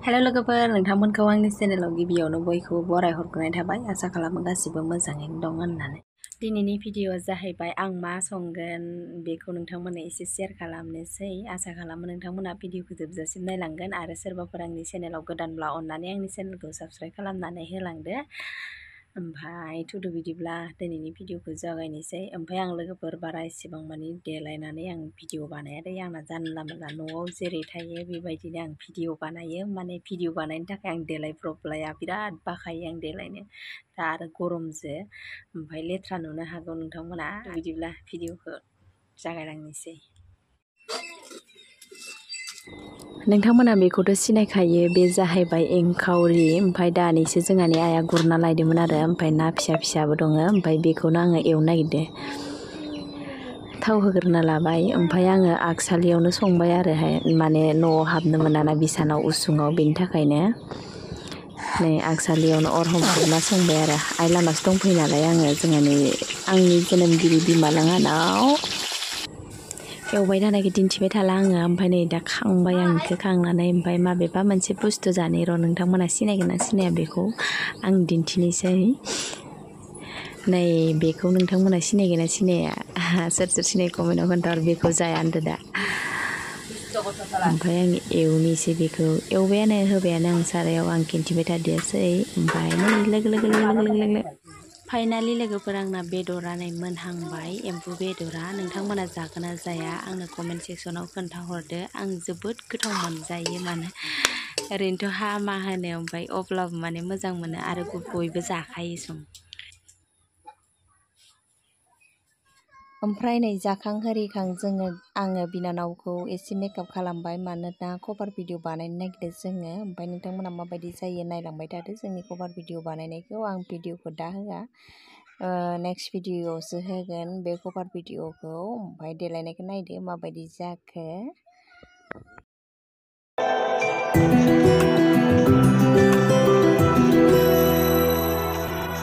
hello लोगोफोर नोंथांमोनखौ आंनि चेनेलाव गिबियावनो बयखौबो बराय हरग्रोनाय थाबाय आसा खालामो गासिबो मोजाङैनो दं होननानै दिनैनि भिडिअआ जाहैबाय आं मा संगोन बेखौ नोंथांमोननो एसे शेयार खालामनोसै आसा खालामो नोंथांमोना भिडिअखौ जोबजासिम नायलांगोन आरो सोरबाफोर आंनि चेनेलाव गोदानब्ला अननानै आंनि चेनेलखौ साबस्क्राइब खालामनानै होलांदो ओमफ्राय थुदु बिदिब्ला दिनैनि भिडिअखौ जागायनोसै ओमफ्राय आं लोगोफोर बारा एसेबां माने देलायनानै आं भिडिअ बानाया दै आंना जानला मोनला न'आव जेरै थायो बेबायदिनो आं भिडिअ बानायो माने भिडिअ बानायनो थाखाय आं देलायब्रबलाया बिराद बाखायो आं देलायनो दा आरो गरमजो ओमफ्राय लेथ्रा नुनो हागौ नोंथांमोना बिदिब्ला भिडिअखौ जागायलांनोसै नोंथांमोना बेखौथ' सिनायखायो बे जाहैबाय एंखावरि ओमफ्राय दानिसो जोंहानि आइया गुरना लायदोंमोन आरो ओमफ्राय ना फिसा फिसाबो दङ ओमफ्राय बेखौनो आङो एवनो नागिरदों थाव होग्रोना लाबाय ओमफ्राय आङो आगसालियावनो संबाय आरोहाय माने न'आव हाबनो मोनाना बिसानाव उसुङाव बेनि थाखायनो नै आगसालियावनो अर हमब्रबना संबाय आरो आइ लामासो दंफैयो नालाय आङो जोंहानि आंनि जोनोमगिरि बिमालाङानाव एवबाय थानायखौ दिन्थिबाय थाला आङो ओमफ्राय नै दा खांबाय आं बेखौ खांनानै ओमफ्राय माबेबा मोनसे बुस्थु जानो र' नोंथांमोना सिनायगोन ना सिनाया बेखौ आं दिन्थिनोसै नै बेखौ नोंथांमोना सिनायगोन ना सिनाया सोर सोर सिनाय कमेन्टआव खोन्था बेखौ जाया होनदो दा ओमफ्राय आं एवनोसै बेखौ एवबायानो होबायानो आं सारायाव आं खिन्थिबाय थादियासै ओमफ्राय नै लोगो फाइनालि लोगोफोर आंना बेदरा नै मोनहांबाय एम्बु बेदरा नोंथांमोना जागोन ना जाया आंनो कमेन्ट सेक्सनाव खोन्थाहरदो आं जोबोद गोथाव मोनजायो माने ओरैनोथ' हामा होनो ओमफ्राय अब्लाबो माने मोजां मोनो आरो बयबो जाखायो सं ओमफ्राय नै जाखां हरिखां आङो बिनानावखौ एसे मेकआप खालामबाय मानोना कभार भिडिअ बानायनो नागिरदों जोङो ओमफ्राय नोंथांमोना माबायदि जायो नायलांबाय थादो जोंनि कभार भिडिअ बानायनायखौ आं भिडिअखौ दा होआ नेक्स्ट भिडिअआवसो होगोन बे कभार भिडिअखौ ओमफ्राय देलायनायखौ नायदो माबायदि जाखो